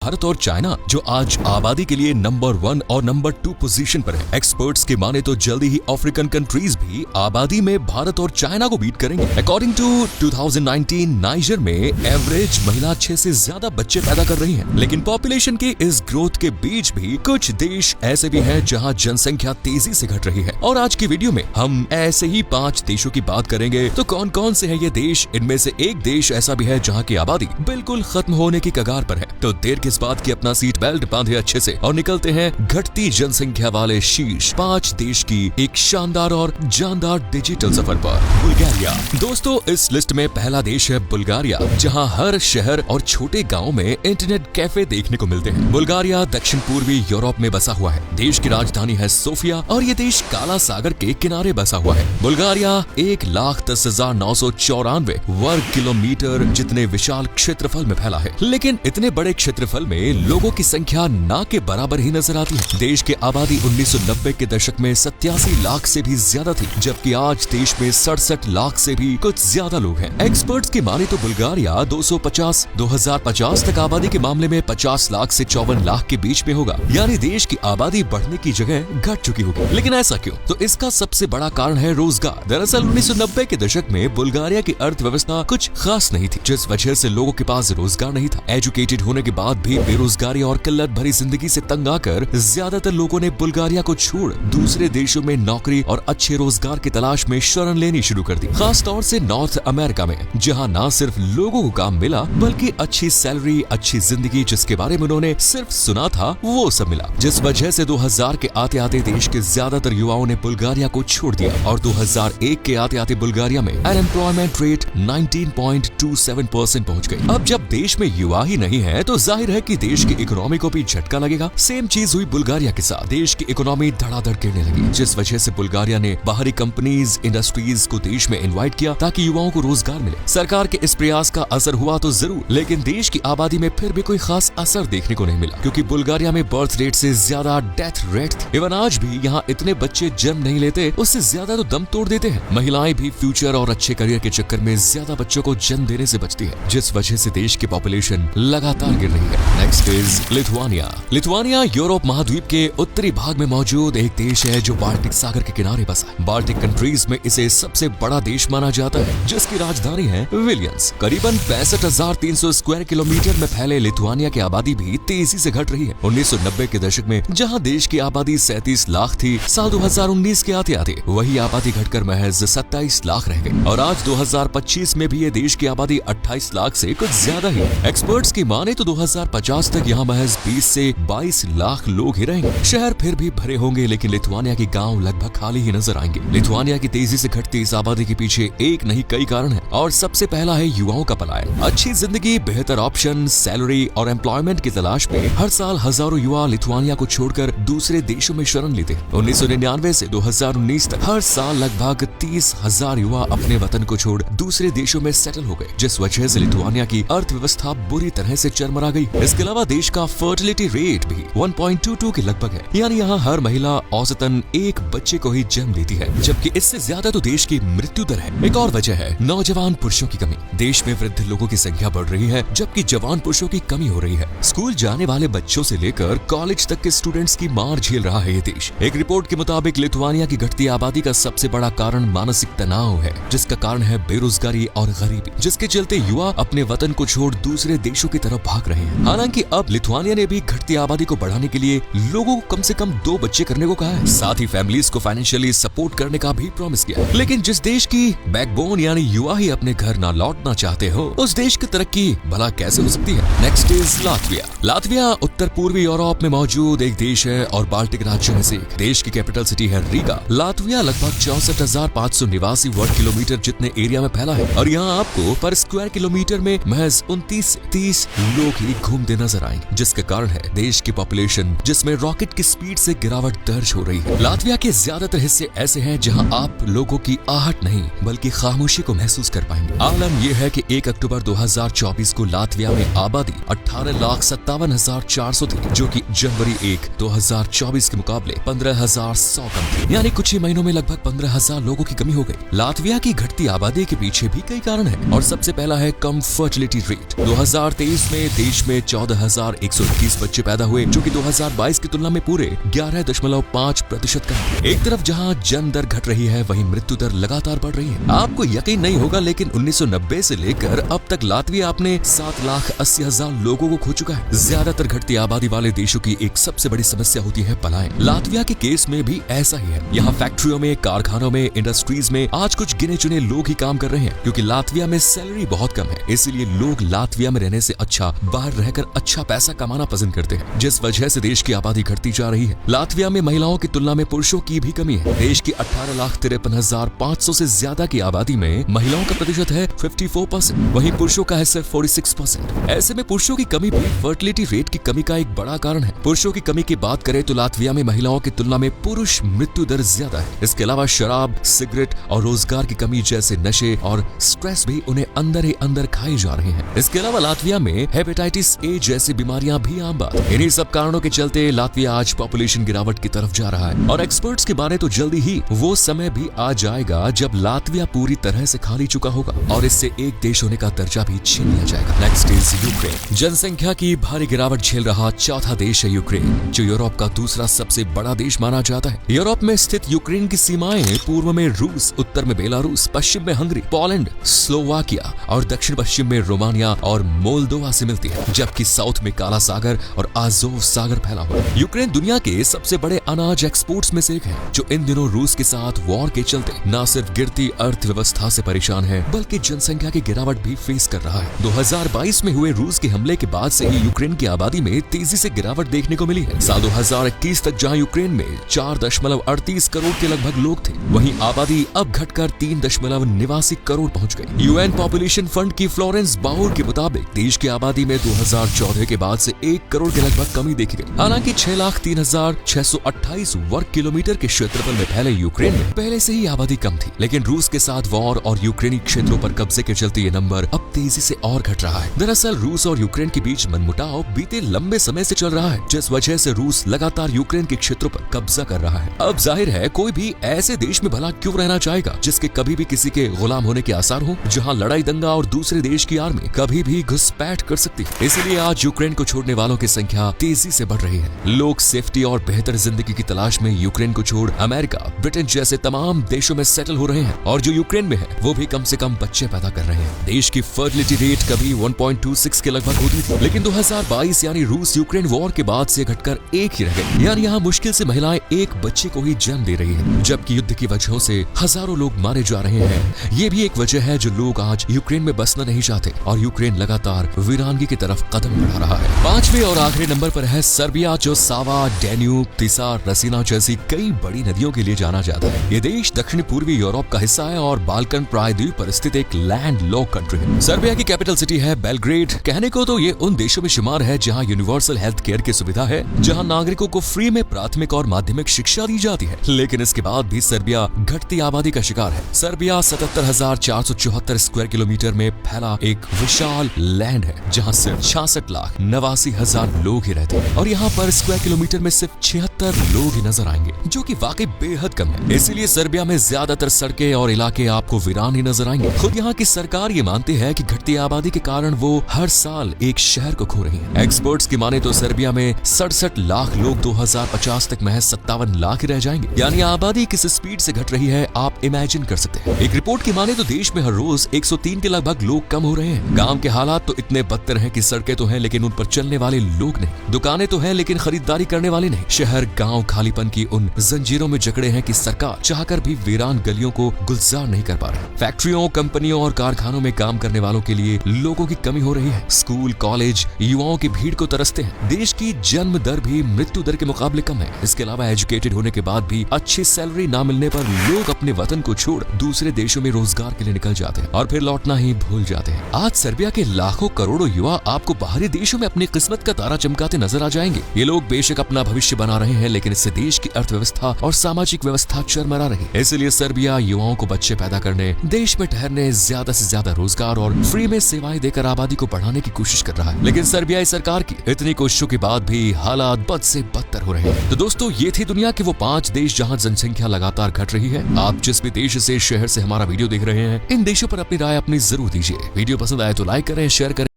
भारत और चाइना जो आज आबादी के लिए नंबर 1 और नंबर 2 पोजीशन पर है। एक्सपर्ट्स के माने तो जल्दी ही अफ्रीकन कंट्रीज भी आबादी में भारत और चाइना को बीट करेंगे। अकॉर्डिंग टू 2019 नाइजर में एवरेज महिला 6 से ज्यादा बच्चे पैदा कर रही हैं। लेकिन पॉपुलेशन के इस ग्रोथ के बीच भी कुछ देश ऐसे भी हैं जहां जनसंख्या तेजी से घट रही है। और आज की वीडियो में हम ऐसे ही 5 देशों की बात करेंगे। तो कौन कौन से हैं ये देश? इनमें से एक देश ऐसा भी है जहां की आबादी बिल्कुल खत्म होने की कगार पर है। तो देर किस बात की, अपना सीट बेल्ट बांधे अच्छे से और निकलते हैं घटती जनसंख्या वाले शीर्ष 5 देश की एक शानदार और जानदार डिजिटल सफर पर। बुल्गारिया। दोस्तों, इस लिस्ट में पहला देश है बुल्गारिया, जहां हर शहर और छोटे गांव में इंटरनेट कैफे देखने को मिलते हैं। बुल्गारिया दक्षिण पूर्वी यूरोप में बसा हुआ है। देश की राजधानी है सोफिया और ये देश काला सागर के किनारे बसा हुआ है। बुल्गारिया 1,10,994 वर्ग किलोमीटर जितने विशाल क्षेत्रफल में फैला है। लेकिन इतने बड़े क्षेत्रफल में लोगों की संख्या ना के बराबर ही नजर आती है। देश की आबादी 1990 के दशक में 87 लाख से भी ज्यादा थी, जबकि आज देश में 67 लाख से भी कुछ ज्यादा लोग हैं। एक्सपर्ट्स की माने तो बुल्गारिया 2050 तक आबादी के मामले में 50 लाख से 54 लाख के बीच में होगा। यानी देश की आबादी बढ़ने की जगह घट चुकी होगी। लेकिन ऐसा क्यों? तो इसका सबसे बड़ा कारण है रोजगार। दरअसल 1990 के दशक में बुल्गारिया की अर्थव्यवस्था कुछ खास नहीं थी, जिस वजह से लोगों के पास रोजगार नहीं था। एजुकेटेड होने के बाद भी बेरोजगारी और किल्लत भरी जिंदगी से तंग आकर ज्यादातर लोगों ने बुल्गारिया को छोड़ दूसरे देशों में नौकरी और अच्छे रोजगार की तलाश में शरण लेनी शुरू कर दी। खास तौर से नॉर्थ अमेरिका में, जहां न सिर्फ लोगों को काम मिला बल्कि अच्छी सैलरी, अच्छी जिंदगी जिसके बारे में उन्होंने सिर्फ सुना था वो सब मिला। जिस वजह से 2000 के आते आते देश के ज्यादातर युवाओं ने बुल्गारिया को छोड़ दिया और 2001 के आते आते बुल्गारिया में अनएम्प्लॉयमेंट रेट 19.27% पहुंच गई। अब जब देश में युवा ही नहीं है तो जाहिर है कि देश की इकोनॉमी को भी झटका लगेगा। सेम चीज हुई बुल्गारिया के साथ। देश की इकोनॉमी धड़ाधड़ गिरने लगी, जिस वजह से बुल्गारिया ने बाहरी कंपनीज, इंडस्ट्रीज को देश में इनवाइट किया ताकि युवाओं को रोजगार मिले। सरकार के इस प्रयास का असर हुआ तो जरूर, लेकिन देश की आबादी में फिर भी कोई खास असर देखने को नहीं मिला, क्योंकि बुल्गारिया में बर्थ रेट से ज्यादा डेथ रेट थी। इवन आज भी यहाँ इतने बच्चे जन्म नहीं लेते, उससे ज्यादा तो दम तोड़ देते हैं। महिलाएं भी फ्यूचर और अच्छे करियर के चक्कर में ज्यादा बच्चों को जन्म देने से बचती है, जिस वजह से देश की पॉपुलेशन लगातार गिर रही है। Next is Lithuania. Lithuania Europe महाद्वीप के उत्तरी भाग में मौजूद एक देश है जो बाल्टिक सागर के किनारे बसा है। बाल्टिक कंट्रीज में इसे सबसे बड़ा देश माना जाता है, जिसकी राजधानी है विलियम्स। करीबन 65,300 स्क्वायर किलोमीटर में फैले लिथुआनिया की आबादी भी तेजी से घट रही है। 1990 के दशक में जहां देश की आबादी 37 लाख थी, साल 2019 के आते आते वही आबादी घटकर महज 27 लाख रह गई और आज 2025 में भी ये देश की आबादी 28 लाख से कुछ ज्यादा ही है। एक्सपर्ट्स की माने तो 2050 तक यहाँ महज 20 से 22 लाख लोग ही रहेंगे। शहर फिर भी भरे होंगे, लेकिन लिथुआनिया के गांव लगभग खाली ही नजर आएंगे। लिथुआनिया की तेजी से घटती इस आबादी के पीछे एक नहीं कई कारण है और सबसे पहला है युवाओं का पलायन। अच्छी जिंदगी, बेहतर ऑप्शन, सैलरी और एम्प्लॉयमेंट की तलाश में हर साल हजारों युवा लिथुआनिया को छोड़कर दूसरे देशों में शरण लेते हैं। 1999 से 2019 तक हर साल लगभग 30,000 युवा अपने वतन को छोड़ दूसरे देशों में सेटल हो गए, जिस वजह से लिथुआनिया की अर्थव्यवस्था बुरी तरह से चरमरा गई। इसके अलावा देश का फर्टिलिटी रेट भी 1.22 के लगभग है, यानी यहाँ हर महिला औसतन एक बच्चे को ही जन्म देती है, जबकि इससे ज्यादा तो देश की मृत्यु दर है। एक और वजह है नौजवान पुरुषों की कमी। देश में वृद्ध लोगों की संख्या बढ़ रही है, जबकि जवान पुरुषों की कमी हो रही है। स्कूल जाने वाले बच्चों से लेकर कॉलेज तक के स्टूडेंट्स की मार झेल रहा है ये देश। एक रिपोर्ट के मुताबिक लिथुआनिया की घटती आबादी का सबसे बड़ा कारण मानसिक तनाव है, जिसका कारण है बेरोजगारी और गरीबी, जिसके चलते युवा अपने वतन को छोड़ दूसरे देशों की तरफ भाग रहे हैं। हालांकि अब लिथुआनिया ने भी घटती आबादी को बढ़ाने के लिए लोगों को कम से कम 2 बच्चे करने को कहा है। साथ ही फैमिलीज को फाइनेंशियली सपोर्ट करने का भी प्रॉमिस किया है। लेकिन जिस देश की बैकबोन यानी युवा ही अपने घर ना लौटना चाहते हो, उस देश की तरक्की भला कैसे हो सकती है? Next is Latvia. लातविया उत्तर पूर्वी यूरोप में मौजूद एक देश है और बाल्टिक राज्यों में से एक। देश की कैपिटल सिटी है रीगा। लातविया लगभग 64,500 निवासी वर्ग किलोमीटर जितने एरिया में फैला है और यहाँ आपको पर स्क्वायर किलोमीटर में महज 29 से 30 लोग ही घूमते नजर आएंगे, जिसके कारण है देश की पॉपुलेशन जिसमें रॉकेट की स्पीड से गिरावट दर्ज हो रही है। लातविया के ज्यादातर हिस्से ऐसे हैं जहां आप लोगों की आहट नहीं बल्कि खामोशी को महसूस कर पाएंगे। आलम यह है कि 1 अक्टूबर 2024 को लातविया में आबादी 18,57,400 थी, जो कि जनवरी 1, 2024 के मुकाबले 15,100 कम थी। यानी कुछ ही महीनों में लगभग 15,000 लोगों की कमी हो गई। लातविया की घटती आबादी के पीछे भी कई कारण है और सबसे पहला है कम फर्टिलिटी रेट। 2023 में देश में 14,121 बच्चे पैदा हुए, जो कि 2022 की तुलना में पूरे 11.5% कम है। एक तरफ जहां जन्म दर घट रही है, वहीं मृत्यु दर लगातार बढ़ रही है। आपको यकीन नहीं होगा, लेकिन 1990 से लेकर अब तक लातविया अपने 7,80,000 लोगों को खो चुका है। ज्यादातर घटती आबादी वाले देशों की एक सबसे बड़ी समस्या होती है पलायन। लातविया के केस में भी ऐसा ही है। यहाँ फैक्ट्रियों में, कारखानों में, इंडस्ट्रीज में आज कुछ गिने चुने लोग ही काम कर रहे हैं, क्योंकि लातविया में सैलरी बहुत कम है। इसीलिए लोग लातविया में रहने से अच्छा बाहर रहकर अच्छा पैसा कमाना पसंद करते हैं, जिस वजह से देश की आबादी घटती जा रही है। लातविया में महिलाओं की तुलना में पुरुषों की भी कमी है। देश की 18,53,500 से ज्यादा की आबादी में महिलाओं का प्रतिशत है 54%, वहीं पुरुषों का है सिर्फ 46%। ऐसे में पुरुषों की कमी भी फर्टिलिटी रेट की कमी का एक बड़ा कारण है। पुरुषों की कमी की बात करें तो लातविया में महिलाओं की तुलना में पुरुष मृत्यु दर ज्यादा है। इसके अलावा शराब, सिगरेट और रोजगार की कमी जैसे नशे और स्ट्रेस भी उन्हें अंदर ही अंदर खाए जा रहे हैं। इसके अलावा लातविया में हेपेटाइटिस ए जैसी बीमारियां भी आम बात। इन्हीं सब कारणों के चलते लातविया आज पॉपुलेशन गिरावट की तरफ जा रहा है, और एक्सपर्ट्स के माने तो जल्दी ही वो समय भी आ जाएगा जब लातविया पूरी तरह से खाली चुका होगा और इससे एक देश होने का दर्जा भी छीन लिया जाएगा। Next is Ukraine. जनसंख्या की भारी गिरावट झेल रहा चौथा देश है यूक्रेन, जो यूरोप का दूसरा सबसे बड़ा देश माना जाता है। यूरोप में स्थित यूक्रेन की सीमाएं पूर्व में रूस, उत्तर में बेलारूस, पश्चिम में हंगरी, पोलैंड, स्लोवाकिया और दक्षिण पश्चिम में रोमानिया और मोल्दोवा से मिलती है, जबकि साउथ में काला सागर और आज़ोव सागर फैला हुआ है। यूक्रेन दुनिया के सबसे बड़े अनाज एक्सपोर्ट्स में से एक है, जो इन दिनों रूस के साथ वॉर के चलते न सिर्फ गिरती अर्थव्यवस्था से परेशान है, बल्कि जनसंख्या की गिरावट भी फेस कर रहा है। 2022 में हुए रूस के हमले के बाद से ही यूक्रेन की आबादी में तेजी से गिरावट देखने को मिली है। साल 2021 तक जहां यूक्रेन में 4.38 करोड़ के लगभग लोग थे, वहीं आबादी अब घटकर 3.89 करोड़ पहुंच गई। यूएन पॉपुलेशन फंड की फ्लोरेंस बाउर के मुताबिक देश की आबादी में 2014 के बाद से 1 करोड़ के लगभग कमी देखी गई। हालांकि 6,03,628 वर्ग किलोमीटर के क्षेत्रफल में फैले यूक्रेन में पहले से ही आबादी कम थी, लेकिन रूस के साथ वॉर और यूक्रेनी क्षेत्रों पर कब्जे के चलते ये नंबर अब तेजी से और घट रहा है। दरअसल रूस और यूक्रेन के बीच मनमुटाव बीते लंबे समय से चल रहा है, जिस वजह से रूस लगातार यूक्रेन के क्षेत्रों पर कब्जा कर रहा है। अब जाहिर है कोई भी ऐसे देश में भला क्यों रहना चाहेगा जिसके कभी भी किसी के गुलाम होने के आसार हो, जहां लड़ाई दंगा और दूसरे देश की आर्मी कभी भी घुसपैठ कर सकती है। इसलिए आज यूक्रेन को छोड़ने वालों की संख्या तेजी से बढ़ रही है। लोग सेफ्टी और बेहतर जिंदगी की तलाश में यूक्रेन को छोड़ अमेरिका, ब्रिटेन जैसे तमाम देशों में सेटल हो रहे हैं, और जो यूक्रेन में है वो भी कम से कम बच्चे पैदा कर रहे हैं। देश की फर्टिलिटी रेट कभी 1.26 के लगभग होती थी, लेकिन 2022 यानी रूस यूक्रेन वॉर के बाद से घटकर 1 ही रह गई। यानी यहाँ मुश्किल से महिलाएं एक बच्चे को ही जन्म दे रही है, जबकि युद्ध की वजहों से हजारों लोग मारे जा रहे हैं। ये भी एक वजह है जो लोग आज यूक्रेन में बसना नहीं चाहते, और यूक्रेन लगातार वीरानगी की तरफ कदम बढ़ा रहा है। 5वें और आखिरी नंबर पर है सर्बिया, जो सावा, डेन्यूब, तिसा, रसीना जैसी कई बड़ी नदियों के लिए जाना जाता है। ये देश दक्षिण पूर्वी यूरोप का हिस्सा है और बाल्कन प्रायद्वीप पर स्थित एक लैंड लॉक कंट्री है। सर्बिया की कैपिटल सिटी है बेलग्रेड। कहने को तो ये उन देशों में शुमार है जहां यूनिवर्सल हेल्थ केयर की सुविधा है, जहां नागरिकों को फ्री में प्राथमिक और माध्यमिक शिक्षा दी जाती है, लेकिन इसके बाद भी सर्बिया घटती आबादी का शिकार है। सर्बिया 77,474 स्क्वायर किलोमीटर में फैला एक विशाल लैंड है, जहां सिर्फ 66,89,000 लोग ही रहते हैं, और यहाँ पर स्क्वायर किलोमीटर में सिर्फ 76 लोग ही नजर आएंगे, जो कि वाकई बेहद कम है। इसीलिए सर्बिया में ज्यादातर सड़कें और इलाके आपको वीरान ही नजर आएंगे। खुद यहाँ की सरकार ये मानती है कि घटती आबादी के कारण वो हर साल एक शहर को खो रही है। एक्सपर्ट्स की माने तो सर्बिया में 67 लाख लोग 2050 तक महज 57 लाख ही रह जाएंगे। यानी आबादी किस स्पीड से घट रही है आप इमेजिन कर सकते हैं। एक रिपोर्ट की माने तो देश में हर रोज 103 के लगभग लोग कम हो रहे हैं। गांव के हालात तो इतने बदतर हैं कि सड़कें तो हैं लेकिन उन पर चलने वाले लोग नहीं, दुकानें तो हैं लेकिन खरीदारी करने वाले नहीं। शहर गांव खालीपन की उन जंजीरों में जकड़े हैं कि सरकार चाहकर भी वीरान गलियों को गुलजार नहीं कर पा रही। फैक्ट्रियों, कंपनियों और कारखानों में काम करने वालों के लिए लोगों की कमी हो रही है। स्कूल, कॉलेज युवाओं की भीड़ को तरसते हैं। देश की जन्म दर भी मृत्यु दर के मुकाबले कम है। इसके अलावा एजुकेटेड होने के बाद भी अच्छी सैलरी ना मिलने पर लोग अपने वतन को छोड़ दूसरे देशों में रोजगार के लिए निकल जाते हैं और फिर लौटना ही भूल जाते हैं। आज सर्बिया के लाखों करोड़ों युवा आपको बाहरी देशों में अपनी किस्मत का तारा चमकाते नजर आ जाएंगे। ये लोग बेशक अपना भविष्य बना रहे हैं, लेकिन इससे देश की अर्थव्यवस्था और सामाजिक व्यवस्था चरमरा रही। इसलिए सर्बिया युवाओं को बच्चे पैदा करने, देश में ठहरने, ज्यादा से ज्यादा रोजगार और फ्री में सेवाएं देकर आबादी को बढ़ाने की कोशिश कर रहा है। लेकिन सर्बियाई सरकार की इतनी कोशिशों के बाद भी हालात बद से बदतर हो रहे हैं। तो दोस्तों, ये थी दुनिया के वो 5 देश जहां जनसंख्या लगातार घट रही है। आप जिस भी देश से, शहर से हमारा वीडियो देख रहे हैं, इन देशों पर अपनी राय अपनी जरूर दीजिए। वीडियो पसंद आए तो लाइक करें, शेयर करें।